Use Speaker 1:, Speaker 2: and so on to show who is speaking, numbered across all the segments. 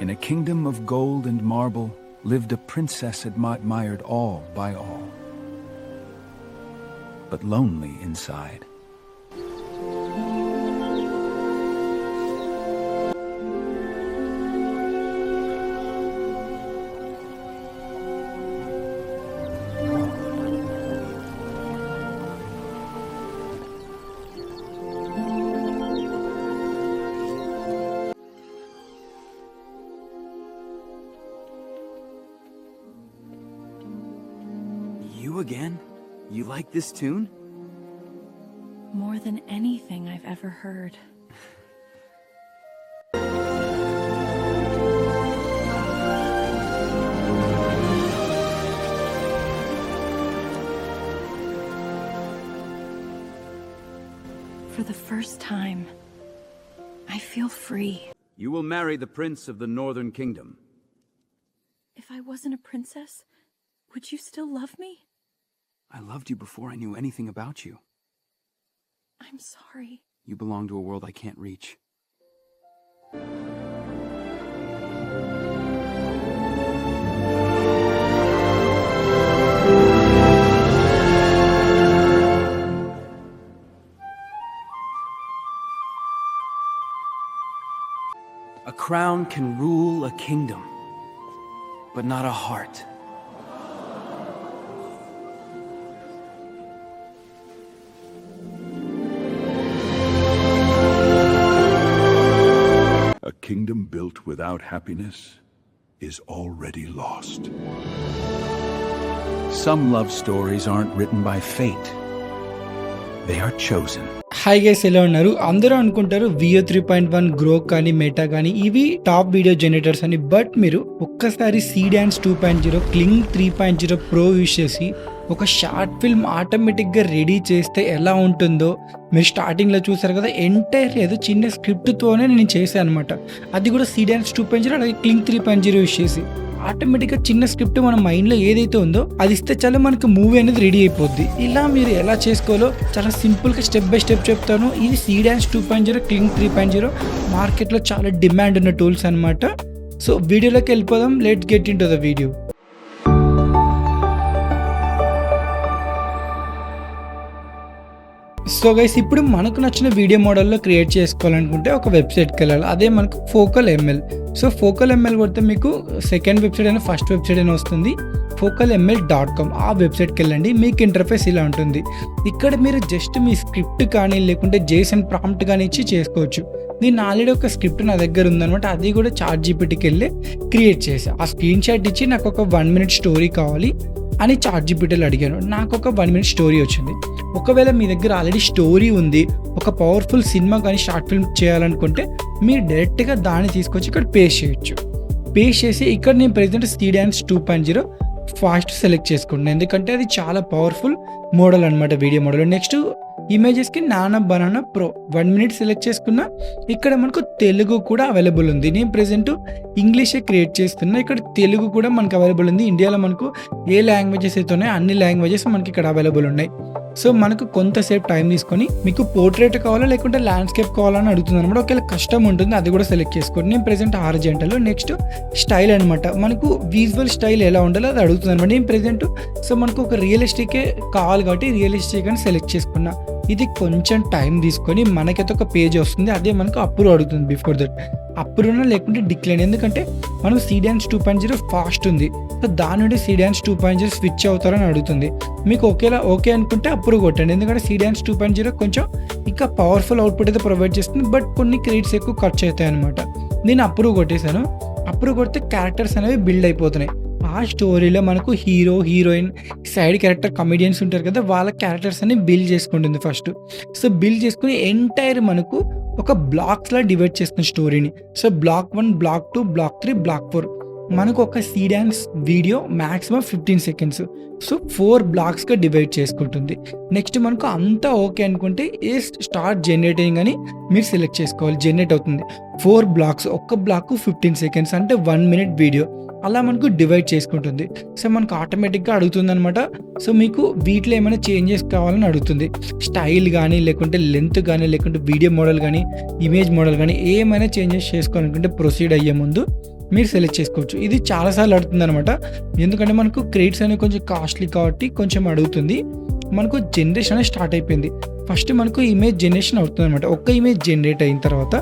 Speaker 1: In a kingdom of gold and marble lived a princess admired all by all, but lonely inside.
Speaker 2: You again? You like this tune?
Speaker 3: More than anything I've ever heard. For the first time, I feel free.
Speaker 2: You will marry the prince of the Northern Kingdom.
Speaker 3: If I wasn't a princess, would you still love me?
Speaker 2: I loved you before I knew anything about you.
Speaker 3: I'm sorry.
Speaker 2: You belong to a world I can't reach. A crown can rule a kingdom, but not a heart.
Speaker 1: A kingdom built without happiness is already lost. Some love stories aren't written by fate. They are chosen.
Speaker 4: Hi guys, ఎలా ఉన్నారు? అందరూ అనుకుంటారు Veo 3.1 Grok కానీ meta కానీ ఇవి top video generators అని. But మీరు ఒక్కసారి సీడాన్స్ 2.0 క్లింగ్ 3.0 ప్రో యూస్ చేసి ఒక షార్ట్ ఫిల్మ్ ఆటోమేటిక్గా రెడీ చేస్తే ఎలా ఉంటుందో మీరు స్టార్టింగ్లో చూసారు కదా. ఎంటైర్ ఏదో చిన్న స్క్రిప్ట్తోనే నేను చేశాను అనమాట. అది కూడా సీడాన్స్ 2.0 అలాగే క్లింగ్ 3.0 యూస్ చేసి ఆటోమేటిక్గా చిన్న స్క్రిప్ట్ మన మైండ్లో ఏదైతే ఉందో అది ఇస్తే చాలా మనకు మూవీ అనేది రెడీ అయిపోద్ది. ఇలా మీరు ఎలా చేసుకోవాలో చాలా సింపుల్గా స్టెప్ బై స్టెప్ చెప్తాను. ఇది సీడాన్స్ 2.0 క్లింగ్ 3.0 మార్కెట్లో చాలా డిమాండ్ ఉన్న టూల్స్ అనమాట. సో వీడియోలోకి వెళ్ళిపోదాం. Let's get in to the video. So guys, ఇప్పుడు మనకు నచ్చిన వీడియో మోడల్లో క్రియేట్ చేసుకోవాలనుకుంటే ఒక వెబ్సైట్కి వెళ్ళాలి. అదే మనకు focal ML. So focal ML కొడితే మీకు సెకండ్ వెబ్సైట్ అయినా ఫస్ట్ వెబ్సైట్ అయినా వస్తుంది. focalml.com ఆ వెబ్సైట్కి వెళ్ళండి. మీకు ఇంటర్ఫేస్ ఇలా ఉంటుంది. ఇక్కడ మీరు జస్ట్ మీ స్క్రిప్ట్ కానీ లేకుంటే జేసన్ ప్రాంప్ట్ కానీ ఇచ్చి చేసుకోవచ్చు. నేను ఆల్రెడీ ఒక స్క్రిప్ట్ నా దగ్గర ఉందనమాట. అది కూడా చాట్ జీపీటీకి వెళ్ళి క్రియేట్ చేసా. ఆ స్క్రీన్ షాట్ ఇచ్చి నాకు ఒక 1 minute స్టోరీ కావాలి అని చాట్ జీపీటీలో అడిగాను. నాకు ఒక 1 minute స్టోరీ వచ్చింది. ఒకవేళ మీ దగ్గర ఆల్రెడీ స్టోరీ ఉంది, ఒక పవర్ఫుల్ సినిమా కానీ షార్ట్ ఫిల్మ్ చేయాలనుకుంటే మీరు డైరెక్ట్గా దాన్ని తీసుకొచ్చి ఇక్కడ పేస్ట్ చేయొచ్చు. పేస్ట్ చేసి ఇక్కడ నేను ప్రెజెంట్ సీడాన్స్ 2.0 ఫాస్ట్ సెలెక్ట్ చేసుకుంటున్నాను, ఎందుకంటే అది చాలా పవర్ఫుల్ మోడల్ అనమాట, వీడియో మోడల్. నెక్స్ట్ ఇమేజెస్కి నానా బనానా ప్రో 1 minute సెలెక్ట్ చేసుకున్నా. ఇక్కడ మనకు తెలుగు కూడా అవైలబుల్ ఉంది. నేను ప్రెజెంట్ ఇంగ్లీషే క్రియేట్ చేస్తున్నా. ఇక్కడ తెలుగు కూడా మనకు అవైలబుల్ ఉంది. ఇండియాలో మనకు ఏ లాంగ్వేజెస్ అయితే ఉన్నాయో అన్ని లాంగ్వేజెస్ మనకి ఇక్కడ అవైలబుల్ ఉన్నాయి. సో మనకు కొంతసేపు టైం తీసుకొని మీకు పోర్ట్రేట్ కావాలా లేకుంటే ల్యాండ్స్కేప్ కావాలని అడుగుతుంది అనమాట. ఒకవేళ కష్టం ఉంటుంది అది కూడా సెలెక్ట్ చేసుకోండి. నేను ప్రెజెంట్ హారిజాంటల్. నెక్స్ట్ స్టైల్ అనమాట. మనకు విజువల్ స్టైల్ ఎలా ఉండాలో అది అడుగుతుంది అనమాట. నేను ప్రెజెంట్ సో మనకు ఒక రియలిస్టికే కావాలి కాబట్టి రియలిస్టిక్ అని సెలెక్ట్ చేసుకున్నా. ఇది కొంచెం టైం తీసుకొని మనకైతే ఒక పేజ్ వస్తుంది. అదే మనకు అప్రూవ్ అడుగుతుంది. బిఫోర్ దట్ అప్రూవ్ లేకుంటే డిక్లైన్, ఎందుకంటే మనం సీడాన్స్ 2.0 ఫాస్ట్ ఉంది. సో దాని నుండి సీడాన్స్ 2.0 స్విచ్ అవుతారని అడుగుతుంది. మీకు ఓకే అనుకుంటే అప్రూవ్ కొట్టండి, ఎందుకంటే సీడాన్స్ 2.0 కొంచెం ఇంకా పవర్ఫుల్ అవుట్పుట్ అయితే ప్రొవైడ్ చేస్తుంది. బట్ కొన్ని క్రెడిట్స్ ఎక్కువ ఖర్చు అవుతాయి అనమాట. నేను అప్రూవ్ కొట్టేశాను. అప్రూవ్ కొడితే క్యారెక్టర్స్ అనేవి బిల్డ్ అయిపోతున్నాయి. ఆ స్టోరీలో మనకు hero, heroine, side character, comedians ఉంటారు కదా, వాళ్ళ క్యారెక్టర్స్ అని బిల్డ్ చేసుకుంటుంది ఫస్ట్. సో బిల్డ్ చేసుకుని ఎంటైర్ మనకు ఒక బ్లాక్స్లా డివైడ్ చేస్తుంది స్టోరీని. So block 1, block 2, block 3, block 4 మనకు ఒక Seedance video maximum 15 seconds. So 4 బ్లాక్స్గా divide చేసుకుంటుంది. నెక్స్ట్ మనకు అంతా ఓకే అనుకుంటే ఏ స్టార్ట్ జనరేటింగ్ అని మీరు సెలెక్ట్ చేసుకోవాలి. జనరేట్ అవుతుంది 4 blocks. ఒక్క బ్లాక్ 15 seconds అంటే 1 minute వీడియో. అలా మనకు డివైడ్ చేసుకుంటుంది. సో మనకు ఆటోమేటిక్గా అడుగుతుంది అనమాట. సో మీకు వీటిలో ఏమైనా చేంజెస్ కావాలని అడుగుతుంది. స్టైల్ కానీ లేకుంటే లెంత్ కానీ లేకుంటే వీడియో మోడల్ కానీ ఇమేజ్ మోడల్ కానీ ఏమైనా చేంజెస్ చేసుకోవాలనుకుంటే ప్రొసీడ్ అయ్యే ముందు మీరు సెలెక్ట్ చేసుకోవచ్చు. ఇది చాలాసార్లు అడుగుతుందనమాట. ఎందుకంటే మనకు క్రెడిట్స్ అనేవి కొంచెం కాస్ట్లీ కాబట్టి కొంచెం అడుగుతుంది. మనకు జనరేషన్ అనేది స్టార్ట్ అయిపోయింది. ఫస్ట్ మనకు ఇమేజ్ జనరేషన్ అవుతుంది అనమాట. ఒక్క ఇమేజ్ జనరేట్ అయిన తర్వాత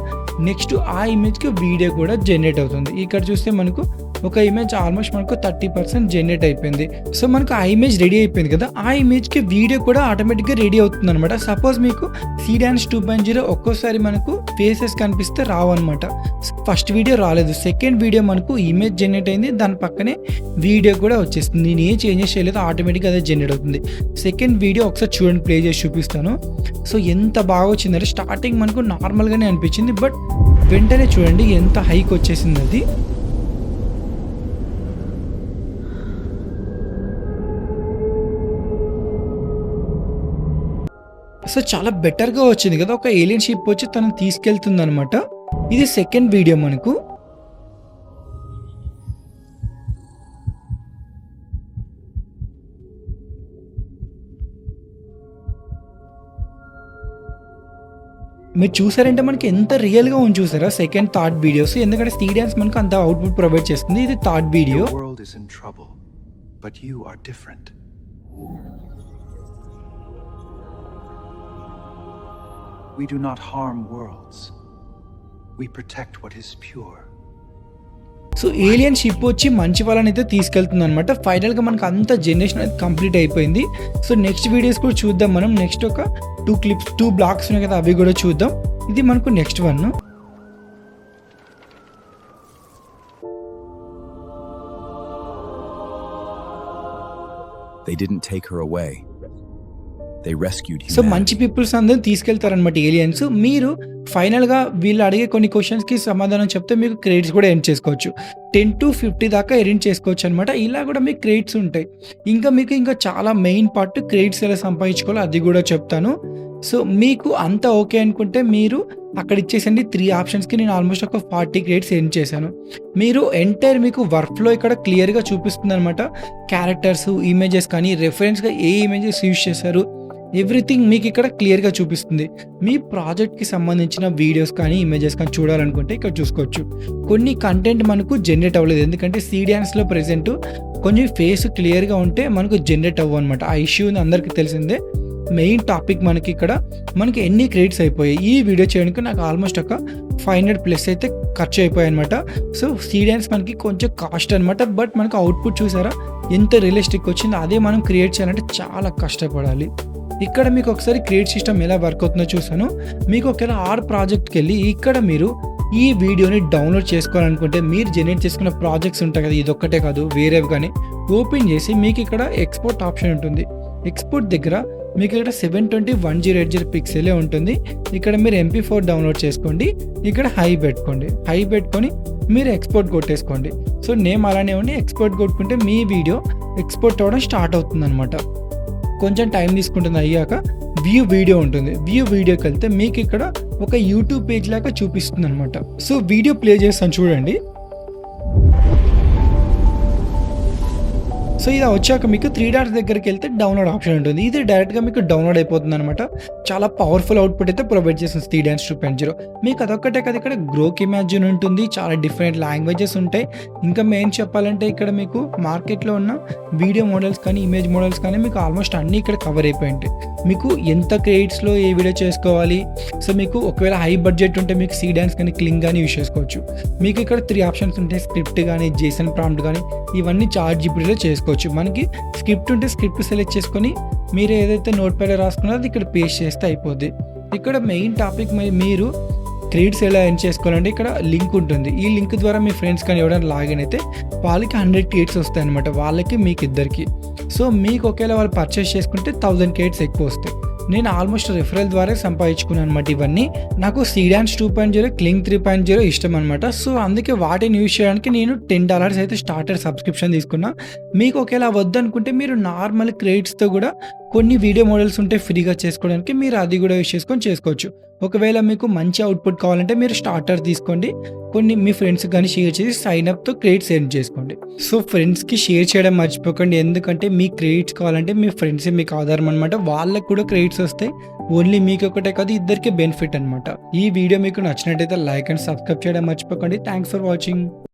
Speaker 4: నెక్స్ట్ ఆ ఇమేజ్కి వీడియో కూడా జనరేట్ అవుతుంది. ఇక్కడ చూస్తే మనకు ఒక ఇమేజ్ ఆల్మోస్ట్ మనకు 30% జనరేట్ అయిపోయింది. సో మనకు ఆ ఇమేజ్ రెడీ అయిపోయింది కదా, ఆ ఇమేజ్కి వీడియో కూడా ఆటోమేటిక్గా రెడీ అవుతుంది అనమాట. సపోజ్ మీకు సీడాన్స్ 2.0 ఒక్కోసారి మనకు ఫేసెస్ కనిపిస్తే రావు అనమాట. ఫస్ట్ వీడియో రాలేదు, సెకండ్ వీడియో మనకు ఇమేజ్ జనరేట్ అయింది, దాని పక్కనే వీడియో కూడా వచ్చేస్తుంది. నేను ఏ చేంజెస్ చేయలేదు, ఆటోమేటిక్గా అదే జనరేట్ అవుతుంది. సెకండ్ వీడియో ఒకసారి చూడండి, ప్లే చేసి చూపిస్తాను. సో ఎంత బాగా వచ్చిందంటే స్టార్టింగ్ మనకు నార్మల్గానే అనిపించింది, బట్ వెంటనే చూడండి ఎంత హైక్ వచ్చేసింది అది. సో చాలా బెటర్గా వచ్చింది కదా, ఒక ఏలియన్ షిప్ వచ్చి తనని తీసుకెళ్తుంది అనమాట. ఇది సెకండ్ వీడియో మనకు. మీరు చూసారంటే మనకి ఎంత రియల్గా ఉంది చూసారా సెకండ్ థర్డ్ వీడియోస్. ఎందుకంటే సీడాన్స్ మనకు అంత అవుట్పుట్ ప్రొవైడ్ చేస్తుంది. ఇది third video.
Speaker 1: The world is in trouble, but you are different. We do not harm worlds. We protect what is pure.
Speaker 4: So alien ship వచ్చి మంచి వాళ్ళని అయితే తీసుకెళ్తుంది అనమాట. ఫైనల్గా మనకు అంత జనరేషన్ అయితే కంప్లీట్ అయిపోయింది. సో నెక్స్ట్ వీడియోస్ కూడా చూద్దాం మనం. నెక్స్ట్ ఒక 2 బ్లాక్స్ ఉన్నాయి కదా, అవి కూడా చూద్దాం. ఇది మనకు next one.
Speaker 1: They didn't take her away. They rescued
Speaker 4: so
Speaker 1: humanity.
Speaker 4: మంచి పీపుల్స్ అందరూ తీసుకెళ్తారనమాట ఏలియన్స్. మీరు ఫైనల్గా వీళ్ళు అడిగే కొన్ని క్వశ్చన్స్కి సమాధానం చెప్తే మీకు క్రెడిట్స్ కూడా ఎర్న్ చేసుకోవచ్చు. 10 to 50 దాకా ఎర్న్ చేసుకోవచ్చు అనమాట. ఇలా కూడా మీకు క్రెడిట్స్ ఉంటాయి. ఇంకా చాలా మెయిన్ పార్ట్ క్రెడిట్స్ ఎలా సంపాదించుకోవాలో అది కూడా చెప్తాను. సో మీకు అంతా ఓకే అనుకుంటే మీరు అక్కడ ఇచ్చేసండి 3 ఆప్షన్స్కి నేను ఆల్మోస్ట్ ఒక 40 క్రెడిట్స్ ఎర్న్ చేశాను. మీరు ఎంటైర్ మీకు వర్క్ ఫ్లో ఇక్కడ క్లియర్గా చూపిస్తుంది అనమాట. క్యారెక్టర్స్, ఇమేజెస్ కానీ రెఫరెన్స్గా ఏ ఇమేజెస్ యూజ్ చేశారు, ఎవ్రీథింగ్ మీకు ఇక్కడ క్లియర్గా చూపిస్తుంది. మీ ప్రాజెక్ట్కి సంబంధించిన వీడియోస్ కానీ ఇమేజెస్ కానీ చూడాలనుకుంటే ఇక్కడ చూసుకోవచ్చు. కొన్ని కంటెంట్ మనకు జనరేట్ అవ్వలేదు, ఎందుకంటే సీడాన్స్లో ప్రెజెంట్ కొంచెం ఫేస్ క్లియర్గా ఉంటే మనకు జనరేట్ అవ్వ అనమాట. ఆ ఇష్యూ అందరికీ తెలిసిందే. మెయిన్ టాపిక్ మనకి ఎన్ని క్రెడిట్స్ అయిపోయాయి ఈ వీడియో చేయడానికి నాకు ఆల్మోస్ట్ ఒక 500+ అయితే ఖర్చు అయిపోయాయి అనమాట. సో సీడాన్స్ మనకి కొంచెం కాస్ట్ అనమాట, బట్ మనకు అవుట్పుట్ చూసారా ఎంత రియలిస్టిక్ వచ్చిందో. అదే మనం క్రియేట్ చేయాలంటే చాలా కష్టపడాలి. ఇక్కడ మీకు ఒకసారి క్రియేట్ సిస్టమ్ ఎలా వర్క్ అవుతుందో చూసాను. మీకు ఒకవేళ ఆర్ ప్రాజెక్ట్కి వెళ్ళి ఇక్కడ మీరు ఈ వీడియోని డౌన్లోడ్ చేసుకోవాలనుకుంటే మీరు జనరేట్ చేసుకున్న ప్రాజెక్ట్స్ ఉంటాయి కదా, ఇదొక్కటే కాదు వేరేవి కానీ ఓపెన్ చేసి మీకు ఇక్కడ ఎక్స్పోర్ట్ ఆప్షన్ ఉంటుంది. ఎక్స్పోర్ట్ దగ్గర మీకు ఇక్కడ 720x1080 పిక్సెలే ఉంటుంది. ఇక్కడ మీరు MP4 డౌన్లోడ్ చేసుకోండి. ఇక్కడ హై పెట్టుకొని మీరు ఎక్స్పోర్ట్ కొట్టేసుకోండి. సో నేమ్ అలానే ఉండి ఎక్స్పోర్ట్ కొట్టుకుంటే మీ వీడియో ఎక్స్పోర్ట్ అవ్వడం స్టార్ట్ అవుతుంది అనమాట. కొంచెం టైం తీసుకుంటుంది. అయ్యాక వ్యూ వీడియో ఉంటుంది. వ్యూ వీడియోకి వెళ్తే మీకు ఇక్కడ ఒక యూట్యూబ్ పేజ్ లాగా చూపిస్తుంది అనమాట. సో వీడియో ప్లే చేస్తాను చూడండి. సో ఇది వచ్చాక మీకు 3 డాట్స్ దగ్గరికి వెళ్తే డౌన్లోడ్ ఆప్షన్ ఉంటుంది. ఇది డైరెక్ట్గా మీకు డౌన్లోడ్ అయిపోతుంది అనమాట. చాలా పవర్ఫుల్ అవుట్పుట్ అయితే ప్రొవైడ్ చేస్తుంది సీడాన్స్ 2.0. మీకు అదొక్కటే కదా, ఇక్కడ గ్రోక్ ఇమాజిన్ ఉంటుంది, చాలా డిఫరెంట్ లాంగ్వేజెస్ ఉంటాయి. ఇంకా మెయిన్ చెప్పాలంటే ఇక్కడ మీకు మార్కెట్లో ఉన్న వీడియో మోడల్స్ కానీ ఇమేజ్ మోడల్స్ కానీ మీకు ఆల్మోస్ట్ అన్నీ ఇక్కడ కవర్ అయిపోయి ఉంటాయి. మీకు ఎంత క్రెడిట్స్లో ఏ వీడియో చేసుకోవాలి. సో మీకు ఒకవేళ హై బడ్జెట్ ఉంటే మీకు సీడాన్స్ కానీ క్లింగ్ కానీ యూజ్ చేసుకోవచ్చు. మీకు ఇక్కడ 3 ఆప్షన్స్ ఉంటాయి, స్క్రిప్ట్ కానీ జేసన్ ప్రాంప్ట్ కానీ, ఇవన్నీ ChatGPTలో చేసుకోవచ్చు. మనకి స్క్రిప్ట్ ఉంటే స్క్రిప్ట్ సెలెక్ట్ చేసుకొని మీరు ఏదైతే నోట్ ప్యాడ్ రాసుకున్నారో అది ఇక్కడ పేస్ట్ చేస్తే అయిపోద్ది. ఇక్కడ మెయిన్ టాపిక్ మీరు క్రెడిట్స్ ఎలా ఎర్న్ చేసుకోవాలంటే ఇక్కడ లింక్ ఉంటుంది. ఈ లింక్ ద్వారా మీ ఫ్రెండ్స్ కానీ ఎవరైనా లాగిన్ అయితే వాళ్ళకి 100 క్రెడిట్స్ వస్తాయి అనమాట, వాళ్ళకి మీకు ఇద్దరికి. సో మీకు ఒకవేళ వాళ్ళు పర్చేస్ చేసుకుంటే 1000 క్రెడిట్స్ ఎక్కువ వస్తాయి. నేను ఆల్మోస్ట్ రిఫరల్ ద్వారా సంపాదించుకున్నాను అనమాట. ఇవన్నీ నాకు సీడాన్స్ 2.0 క్లింగ్ 3.0 ఇష్టం అనమాట. సో అందుకే వాటిని యూజ్ చేయడానికి నేను $10 అయితే స్టార్టర్ సబ్స్క్రిప్షన్ తీసుకున్నా. మీకు ఒకవేళ వద్దనుకుంటే మీరు నార్మల్ క్రెడిట్స్తో కూడా కొన్ని వీడియో మోడల్స్ ఉంటే ఫ్రీగా చేసుకోవడానికి మీరు అది కూడా యూజ్ చేసుకొని చేసుకోవచ్చు. ఒకవేళ మీకు మంచి అవుట్పుట్ కావాలంటే మీరు స్టార్టర్ తీసుకోండి, కొన్ని మీ ఫ్రెండ్స్ కానీ షేర్ చేసి సైన్ అప్తో క్రెడిట్స్ ఎర్న్ చేసుకోండి. సో ఫ్రెండ్స్కి షేర్ చేయడం మర్చిపోకండి, ఎందుకంటే మీ క్రెడిట్స్ కావాలంటే మీ ఫ్రెండ్సే మీకు ఆధారం అనమాట. వాళ్ళకి కూడా క్రెడిట్స్ వస్తాయి. ఓన్లీ మీకు ఒకటే కాదు, ఇద్దరికి బెనిఫిట్ అనమాట. ఈ వీడియో మీకు నచ్చినట్టయితే లైక్ అండ్ సబ్స్క్రైబ్ చేయడం మర్చిపోకండి. Thanks for watching.